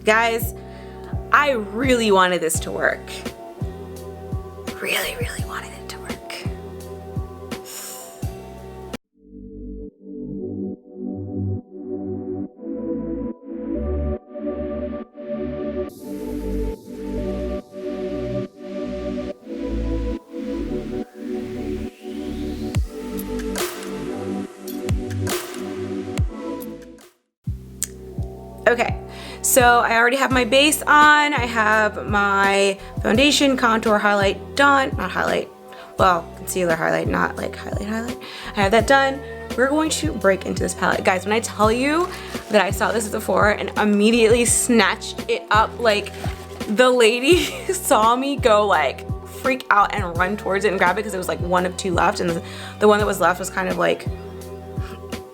Guys, I really wanted this to work. Really, really wanted it to work. Okay, so I already have my base on. I have my foundation, contour, highlight done. Not highlight, well, concealer, highlight, not like highlight. I have that done. We're going to break into this palette. Guys, when I tell you that I saw this at Sephora and immediately snatched it up, like the lady saw me go like freak out and run towards it and grab it because it was like one of two left, and the one that was left was kind of like,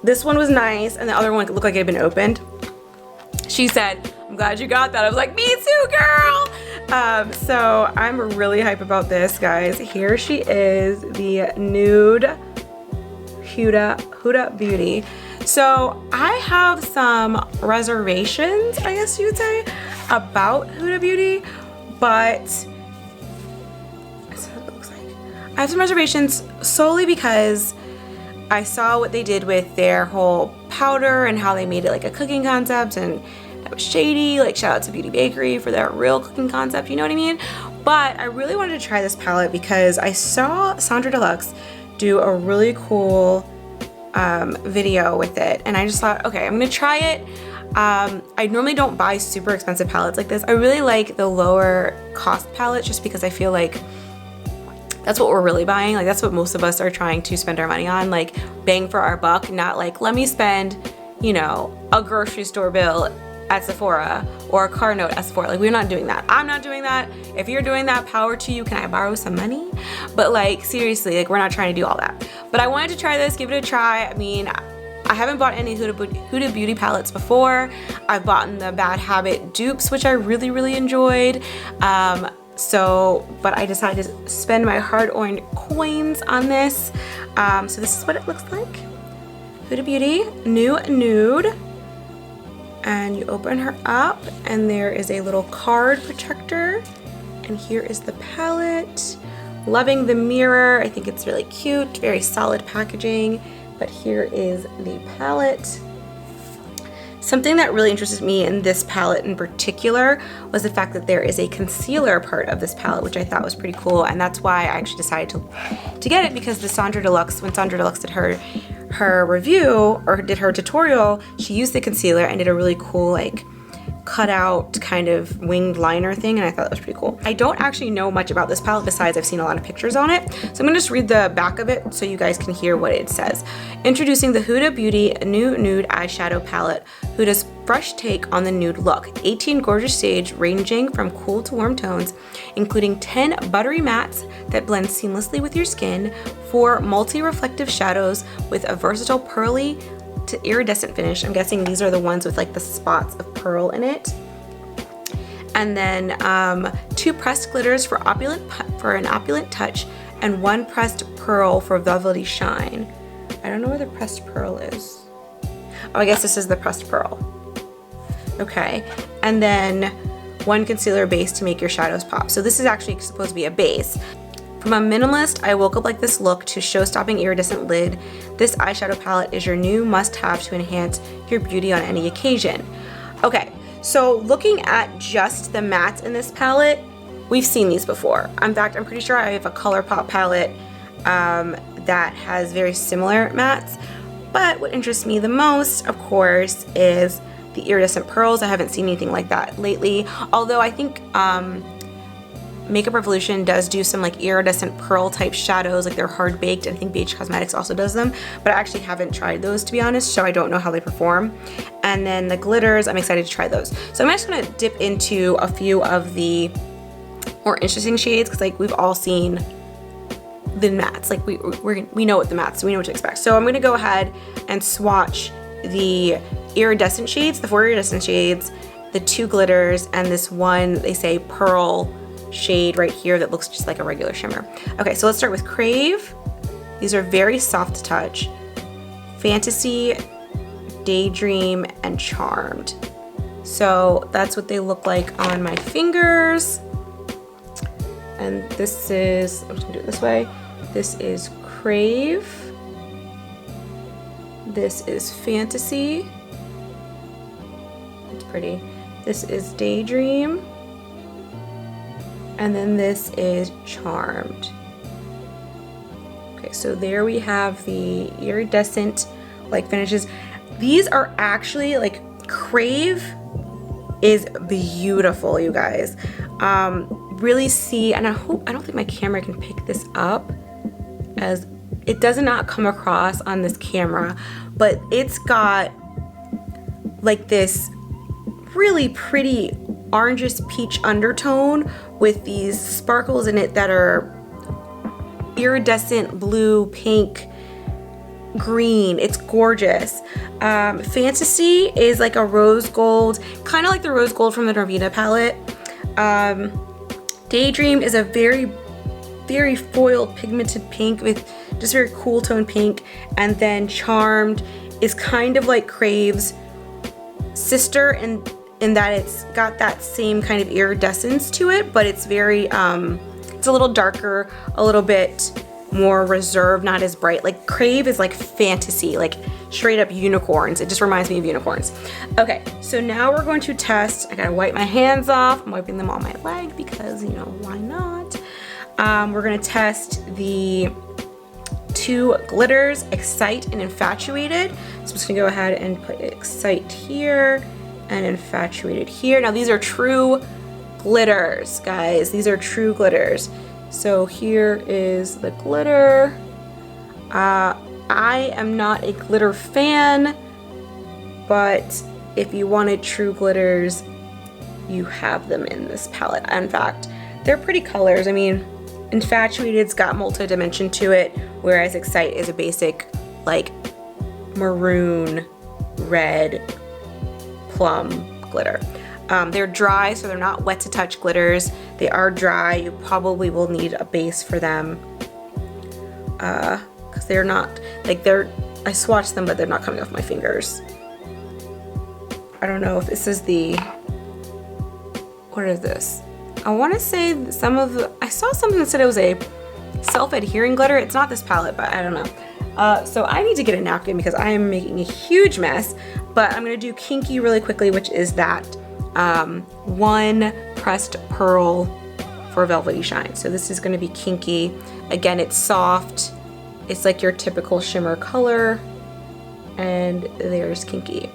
this one was nice and the other one looked like it had been opened. She said, I'm glad you got that. I was like, me too, girl. So I'm really hype about this, guys. Here she is, the Nude Huda Beauty. So I have some reservations, I guess you would say, about Huda Beauty, but that's what it looks like. I have some reservations solely because I saw what they did with their whole powder and how they made it like a cooking concept, and that was shady. Like, shout out to Beauty Bakery for their real cooking concept, you know what I mean? But I really wanted to try this palette because I saw Sandra Deluxe do a really cool video with it, and I just thought, okay, I'm gonna try it. I normally don't buy super expensive palettes like this. I really like the lower cost palettes just because I feel like that's what we're really buying. Like, that's what most of us are trying to spend our money on, like bang for our buck, not like, let me spend, you know, a grocery store bill at Sephora or a car note at Sephora. Like, we're not doing that. I'm not doing that. If you're doing that, power to you. Can I borrow some money? But like, seriously, like, we're not trying to do all that. But I wanted to try this, give it a try. I mean, I haven't bought any Huda Beauty palettes before. I've bought the Bad Habit dupes, which I really, really enjoyed. But I decided to spend my hard-earned coins on this. So this is what it looks like. Huda Beauty, Nude. And you open her up, and there is a little card protector. And here is the palette. Loving the mirror. I think it's really cute, very solid packaging. But here is the palette. Something that really interested me in this palette in particular was the fact that there is a concealer part of this palette, which I thought was pretty cool, and that's why I actually decided to get it, because the Sandra Deluxe, when Sandra Deluxe did her review or did her tutorial, she used the concealer and did a really cool like cut out kind of winged liner thing, and I thought that was pretty cool. I don't actually know much about this palette besides I've seen a lot of pictures on it, so I'm gonna just read the back of it so you guys can hear what it says. Introducing the Huda Beauty New Nude Eyeshadow Palette, Huda's fresh take on the nude look. 18 gorgeous shades ranging from cool to warm tones, including 10 buttery mattes that blend seamlessly with your skin, 4 multi-reflective shadows with a versatile pearly to iridescent finish. I'm guessing these are the ones with like the spots of pearl in it. And then 2 pressed glitters for an opulent touch, and 1 pressed pearl for velvety shine. I don't know where the pressed pearl is. Oh, I guess this is the pressed pearl. Okay, and then 1 concealer base to make your shadows pop. So this is actually supposed to be a base. From a minimalist, I woke up like this look to show-stopping iridescent lid, this eyeshadow palette is your new must-have to enhance your beauty on any occasion. Okay, so looking at just the mattes in this palette, we've seen these before. In fact, I'm pretty sure I have a ColourPop palette that has very similar mattes, but what interests me the most, of course, is the iridescent pearls. I haven't seen anything like that lately, although I think Makeup Revolution does do some like iridescent pearl type shadows, like they're hard baked. I think BH Cosmetics also does them, but I actually haven't tried those, to be honest, so I don't know how they perform. And then the glitters, I'm excited to try those. So I'm just gonna dip into a few of the more interesting shades, because like we've all seen the mattes, like we know what the mattes, so we know what to expect. So I'm gonna go ahead and swatch the iridescent shades, the 4 iridescent shades, the 2 glitters, and this one, they say pearl shade right here that looks just like a regular shimmer. Okay, so let's start with Crave. These are very soft to touch. Fantasy, Daydream, and Charmed. So that's what they look like on my fingers. And this is, I'm just gonna do it this way. This is Crave. This is Fantasy. It's pretty. This is Daydream. And then this is Charmed. Okay, so there we have the iridescent like finishes. These are actually like, Crave is beautiful, you guys. Really see, and I don't think my camera can pick this up, as it does not come across on this camera, but it's got like this really pretty orangish peach undertone with these sparkles in it that are iridescent blue, pink, green. It's gorgeous. Fantasy is like a rose gold, kind of like the rose gold from the Nude Huda palette. Daydream is a very, very foiled pigmented pink with just very cool tone pink. And then Charmed is kind of like Crave's sister in that it's got that same kind of iridescence to it, but it's very, it's a little darker, a little bit more reserved, not as bright. Like Crave is like fantasy, like straight up unicorns. It just reminds me of unicorns. Okay, so now we're going to test. I gotta wipe my hands off. I'm wiping them on my leg because, you know, why not? We're gonna test the two glitters, Excite and Infatuated. So I'm just gonna go ahead and put Excite here and Infatuated here. Now these are true glitters, guys. These are true glitters. So here is the glitter. I am not a glitter fan, but if you wanted true glitters, you have them in this palette. In fact, they're pretty colors. I mean, Infatuated's got multi-dimension to it, whereas Excite is a basic like maroon, red, plum glitter. They're dry, so they're not wet to touch glitters. They are dry. You probably will need a base for them because they're not, like I swatched them, but they're not coming off my fingers. I don't know if this is the, what is this? I want to say I saw something that said it was a self-adhering glitter. It's not this palette, but I don't know. So I need to get a napkin because I am making a huge mess, but I'm gonna do Kinky really quickly, which is that one pressed pearl for velvety shine. So this is going to be Kinky. Again, it's soft. It's like your typical shimmer color. And there's Kinky.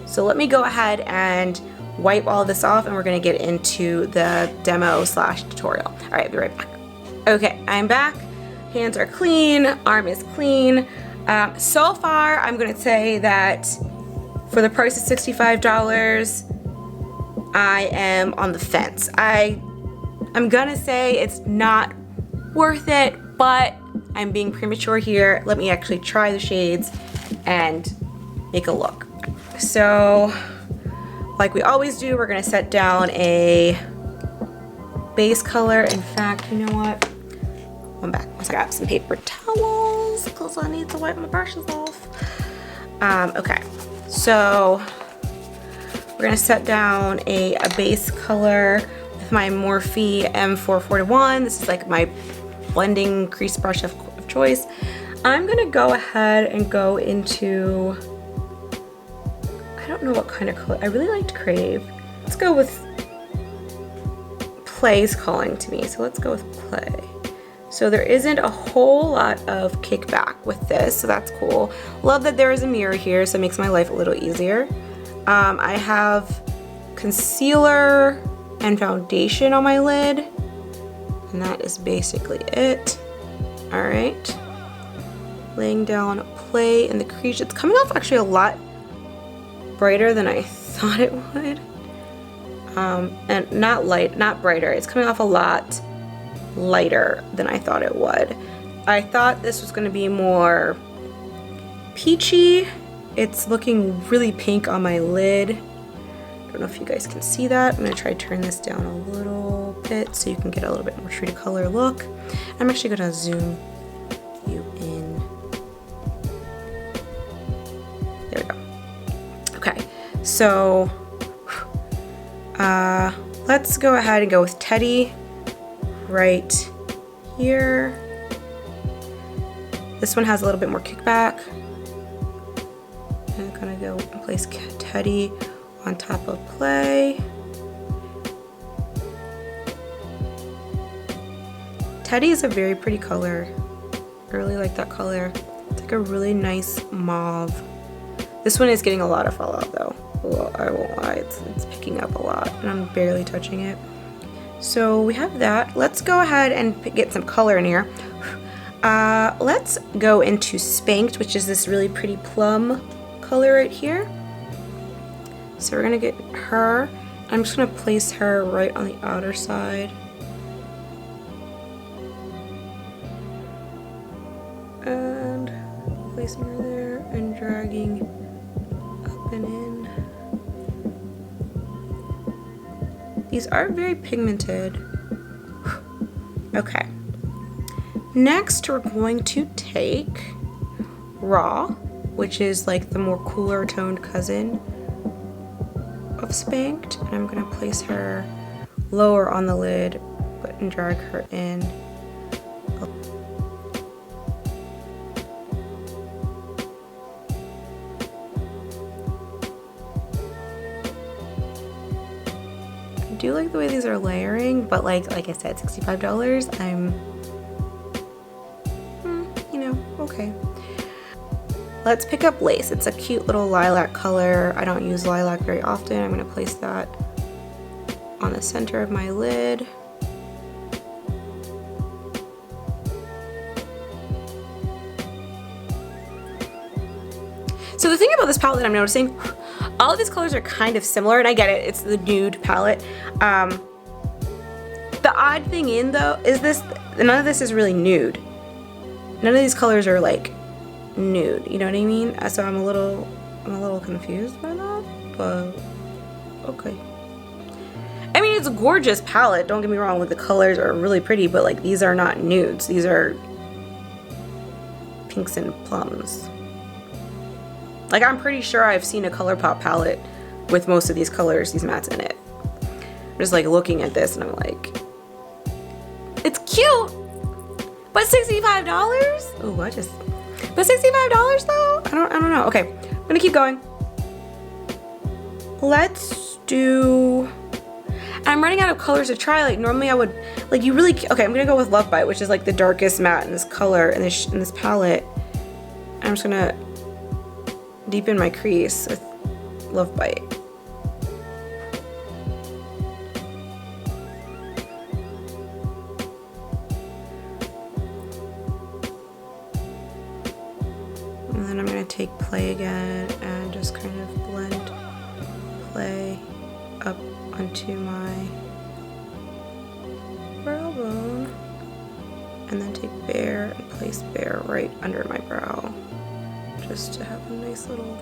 So let me go ahead and wipe all this off and we're going to get into the demo / tutorial. All right, be right back. Okay, I'm back. Hands are clean. Arm is clean. So far, I'm going to say that for the price of $65, I am on the fence. I'm gonna say it's not worth it, but I'm being premature here. Let me actually try the shades and make a look. So, like we always do, we're gonna set down a base color. In fact, you know what? I'm back. Let's grab some paper towels because I need to wipe my brushes off. Okay, so we're gonna set down a base color with my Morphe M441. This is like my blending crease brush of choice. I'm gonna go ahead and go into, I don't know what kind of color. I really liked Crave. Let's go with Play's calling to me, so let's go with Play. So there isn't a whole lot of kickback with this, so that's cool. Love that there is a mirror here, so it makes my life a little easier. I have concealer and foundation on my lid, and that is basically it. All right, laying down Play in the crease. It's coming off actually a lot brighter than I thought it would, and not brighter. It's coming off a lot lighter than I thought it would. I thought this was going to be more peachy. It's looking really pink on my lid. I don't know if you guys can see that. I'm gonna try to turn this down a little bit so you can get a little bit more true to color look. I'm actually gonna zoom you in. There we go. Okay, so Let's go ahead and go with Teddy right here. This one has a little bit more kickback. I'm gonna go and place Teddy on top of Play. Teddy is a very pretty color. I really like that color. It's like a really nice mauve. This one is getting a lot of fallout though. Well, I won't lie, it's picking up a lot and I'm barely touching it. So we have that. Let's go ahead and get some color in here. Let's go into Spanked, which is this really pretty plum color right here. So we're gonna get her. I'm just gonna place her right on the outer side. And placing her there and dragging up and in. These are very pigmented. Okay. Next, we're going to take Raw, which is like the more cooler toned cousin of Spanked. And I'm gonna place her lower on the lid, and drag her in. I do like the way these are layering, but like I said, $65. I'm, you know, okay. Let's pick up Lace. It's a cute little lilac color. I don't use lilac very often. I'm gonna place that on the center of my lid. So the thing about this palette that I'm noticing, all of these colors are kind of similar, and I get it, it's the nude palette. The odd thing though is none of this is really nude. None of these colors are like nude, you know what I mean? So I'm a little confused by that, but okay. I mean, it's a gorgeous palette, don't get me wrong, like the colors are really pretty, but like these are not nudes, these are pinks and plums. Like, I'm pretty sure I've seen a ColourPop palette with most of these colors, these mattes in it. I'm just like looking at this and I'm like, it's cute, but $65? Oh, but $65 though? I don't know. Okay, I'm gonna keep going. Let's do, I'm running out of colors to try. Like normally I would, like you really, okay, I'm gonna go with Love Bite, which is like the darkest matte in this color, in this palette. I'm just gonna deepen my crease with Love Bite. And then I'm going to take Play again and just kind of blend Play up onto my brow bone. And then take Bare and place Bare right under my brow, just to have a nice little,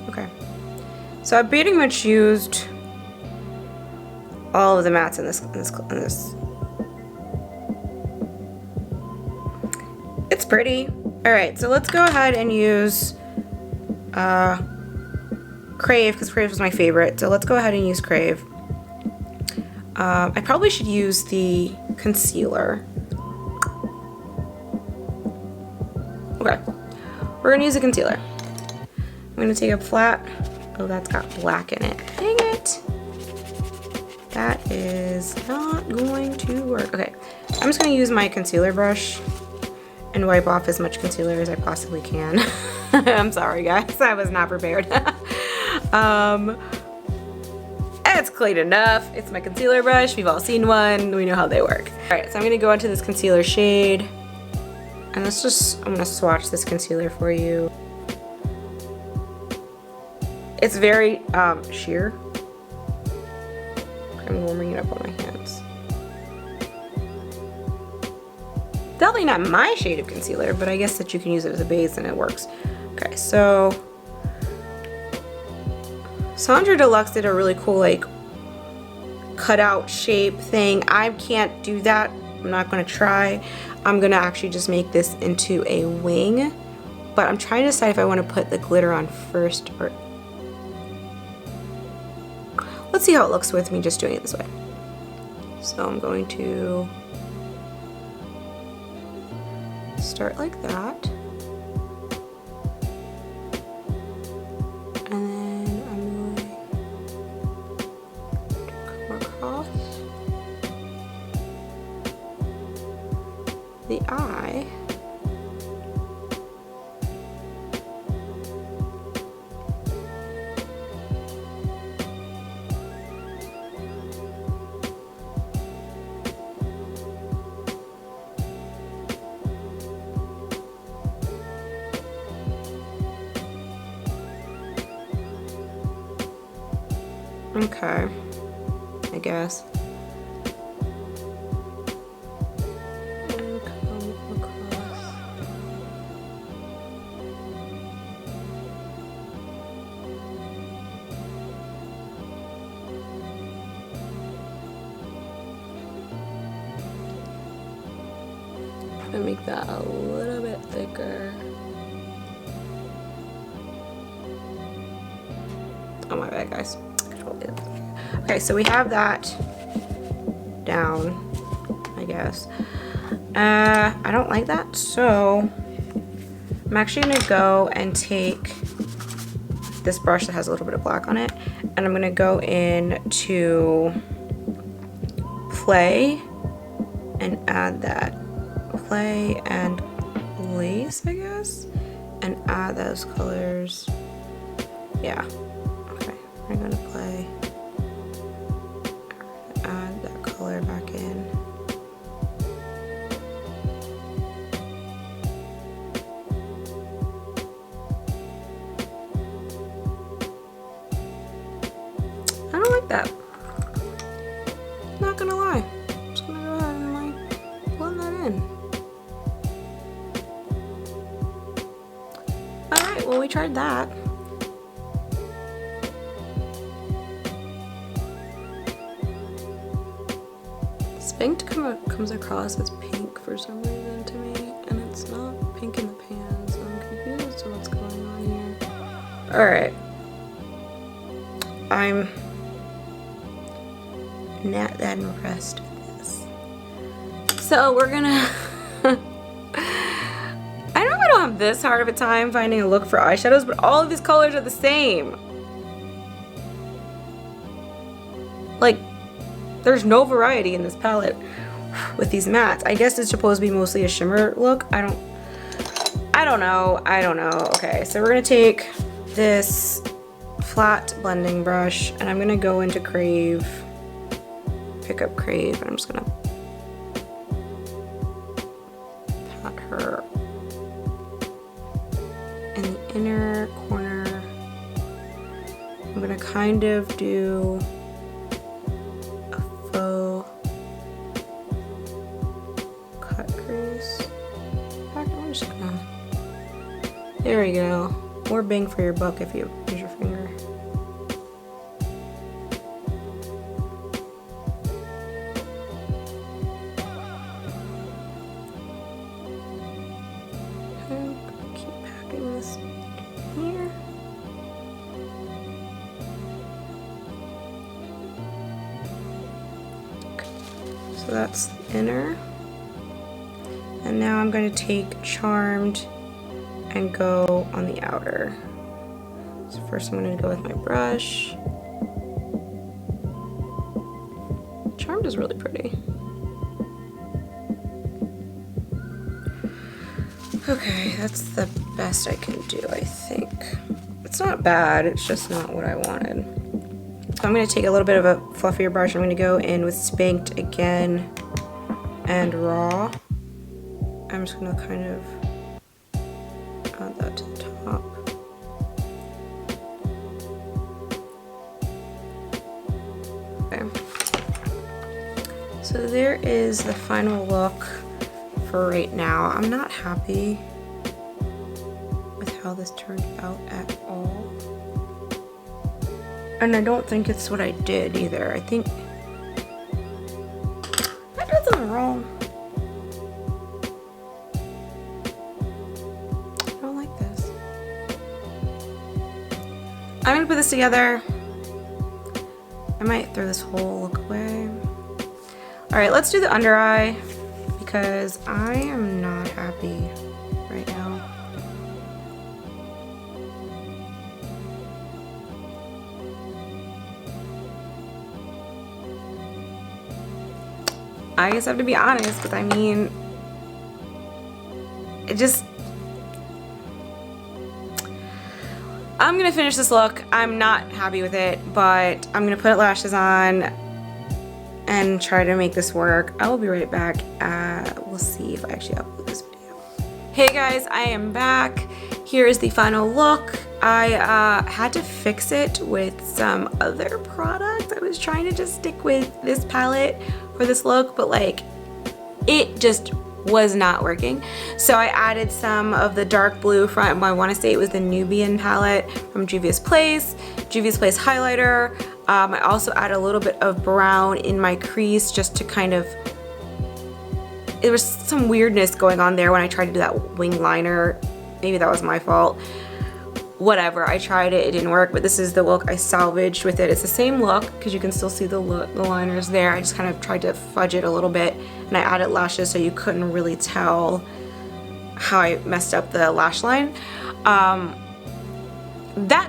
okay. So I pretty much used all of the mattes in this. It's pretty. All right, so let's go ahead and use Crave, because Crave was my favorite. So let's go ahead and use Crave. I probably should use the concealer. Okay, we're gonna use a concealer. I'm gonna take a flat, oh, that's got black in it. Dang it. That is not going to work. Okay, I'm just gonna use my concealer brush and wipe off as much concealer as I possibly can. I'm sorry guys, I was not prepared. It's clean enough. It's my concealer brush. We've all seen one. We know how they work. All right, so I'm gonna go into this concealer shade. And I'm gonna swatch this concealer for you. It's very sheer. I'm warming it up on my hands. Definitely not my shade of concealer, but I guess that you can use it as a base and it works. Okay, so Sandra Deluxe did a really cool like cutout shape thing. I can't do that. I'm not gonna try. I'm gonna actually just make this into a wing, but I'm trying to decide if I want to put the glitter on first or let's see how it looks with me just doing it this way. So I'm going to start like that. And then I'm going to come across the eye. Okay, I guess. And come across. And make that a little bit thicker. Oh my bad, guys. Okay, so we have that down, I guess. I don't like that, so I'm actually gonna go and take this brush that has a little bit of black on it, and I'm gonna go in to Play and add that Play and Lace, I guess, and add those colors. Yeah, okay, we're gonna Play. Add that color back in. I don't like that. Not gonna lie. I'm just gonna go ahead and like blend that in. Alright, well we tried that. Pink comes across as pink for some reason to me, and it's not pink in the pan, so I'm confused as to what's going on here. Alright. I'm not that impressed with this. So we're gonna... I know I don't have this hard of a time finding a look for eyeshadows, but all of these colors are the same. Like, there's no variety in this palette with these mattes. I guess it's supposed to be mostly a shimmer look. I don't know. Okay, so we're gonna take this flat blending brush and I'm gonna go into Crave, pick up Crave, and I'm just gonna pat her in the inner corner. I'm gonna kind of do cut crease. I'm just gonna, there we go. More bang for your buck if you use your finger. I'm gonna keep packing this here. So that's the inner. And now I'm going to take Charmed and go on the outer. So first I'm going to go with my brush. Charmed is really pretty. Okay, that's the best I can do, I think. It's not bad, it's just not what I wanted. So I'm going to take a little bit of a fluffier brush. I'm going to go in with Spanked again and Raw. I'm just going to kind of add that to the top. Okay. So there is the final look for right now. I'm not happy with how this turned out at all. And I don't think it's what I did either. I think I did something wrong. I don't like this. I'm gonna put this together I might throw this whole look away. All right, let's do the under eye because I am not happy right now. I guess I have to be honest, but I mean, it just, I'm gonna finish this look. I'm not happy with it, but I'm gonna put lashes on and try to make this work. I will be right back. We'll see if I actually upload this video. Hey guys, I am back. Here is the final look. I had to fix it with some other product. I was trying to just stick with this palette for this look, but like, it just was not working. So I added some of the dark blue from, I want to say it was the Nubian palette from Juvia's Place highlighter. I also added a little bit of brown in my crease just to kind of, there was some weirdness going on there when I tried to do that wing liner. Maybe that was my fault. Whatever, I tried it, it didn't work, but this is the look I salvaged with it. It's the same look because you can still see the liners there. I just kind of tried to fudge it a little bit, and I added lashes so you couldn't really tell how I messed up the lash line. That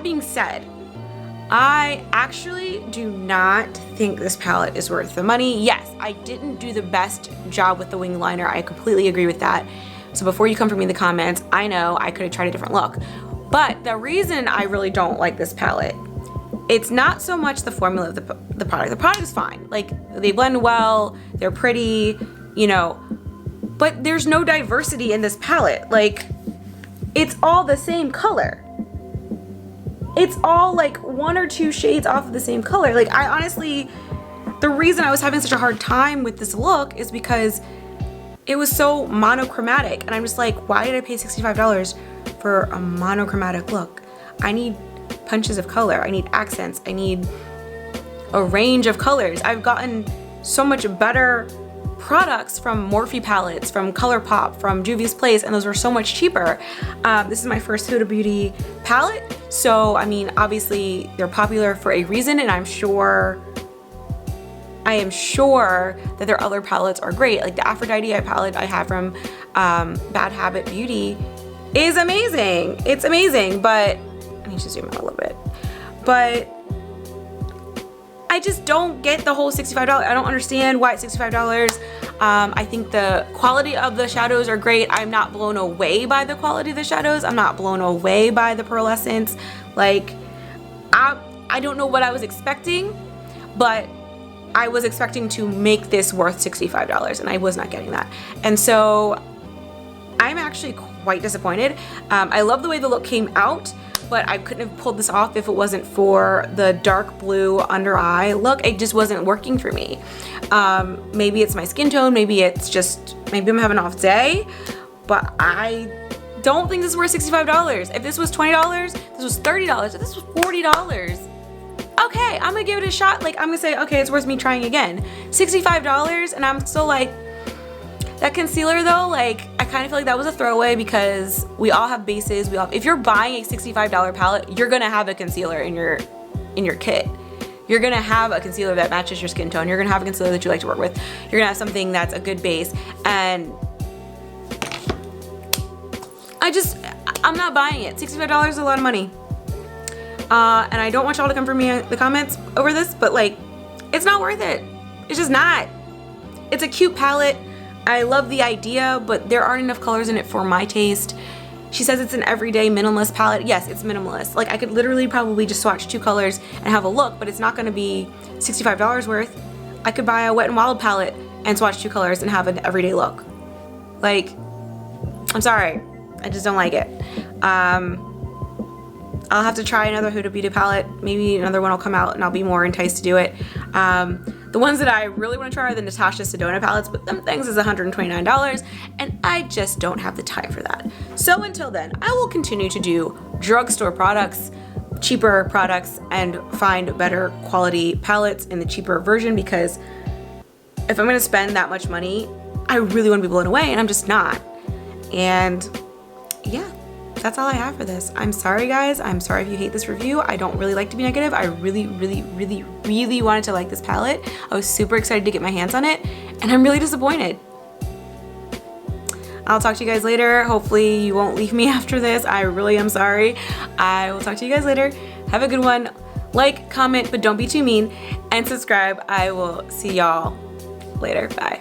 being said, I actually do not think this palette is worth the money. Yes, I didn't do the best job with the wing liner. I completely agree with that. So before you come for me in the comments, I know I could have tried a different look. But the reason I really don't like this palette, it's not so much the formula of the product. The product is fine. Like, they blend well, they're pretty, you know, but there's no diversity in this palette. Like, it's all the same color. It's all like one or two shades off of the same color. Like, I honestly, the reason I was having such a hard time with this look is because it was so monochromatic. And I'm just like, why did I pay $65 for a monochromatic look? I need punches of color. I need accents. I need a range of colors. I've gotten so much better products from Morphe palettes, from ColourPop, from Juvia's Place, and those were so much cheaper. This is my first Huda Beauty palette. So, I mean, obviously they're popular for a reason, and I am sure that their other palettes are great. Like the Aphrodite palette I have from Bad Habit Beauty is amazing. It's amazing, but I need to zoom out a little bit. But I just don't get the whole $65. I don't understand why it's $65. I think the quality of the shadows are great. I'm not blown away by the quality of the shadows. I'm not blown away by the pearlescence. Like, I don't know what I was expecting, but I was expecting to make this worth $65, and I was not getting that. And so I'm actually quite disappointed. I love the way the look came out, but I couldn't have pulled this off if it wasn't for the dark blue under eye look. It just wasn't working for me. Maybe it's my skin tone, maybe I'm having an off day, but I don't think this is worth $65. If this was $20, this was $30, if this was $40, okay, I'm gonna give it a shot. Like, I'm gonna say, okay, it's worth me trying again. $65, and I'm still like, that concealer though, like, I kind of feel like that was a throwaway because we all have bases. If you're buying a $65 palette, you're gonna have a concealer in your kit. You're gonna have a concealer that matches your skin tone. You're gonna have a concealer that you like to work with. You're gonna have something that's a good base. And I'm not buying it. $65 is a lot of money. And I don't want y'all to come for me in the comments over this, but like, it's not worth it. It's just not. It's a cute palette. I love the idea, but there aren't enough colors in it for my taste. She says it's an everyday minimalist palette. Yes, it's minimalist. Like, I could literally probably just swatch 2 colors and have a look, but it's not gonna be $65 worth. I could buy a Wet n Wild palette and swatch 2 colors and have an everyday look. Like, I'm sorry, I just don't like it. I'll have to try another Huda Beauty palette. Maybe another one will come out and I'll be more enticed to do it. The ones that I really want to try are the Natasha Sedona palettes, but them things is $129, and I just don't have the time for that. So until then, I will continue to do drugstore products, cheaper products, and find better quality palettes in the cheaper version, because if I'm gonna spend that much money, I really want to be blown away, and I'm just not. And yeah, that's all I have for this. I'm sorry guys, I'm sorry if you hate this review. I don't really like to be negative. I really wanted to like this palette. I was super excited to get my hands on it, and I'm really disappointed. I'll talk to you guys later. Hopefully you won't leave me after this. I really am sorry. I will talk to you guys later. Have a good one. Like, comment, but don't be too mean, and subscribe. I will see y'all later. Bye.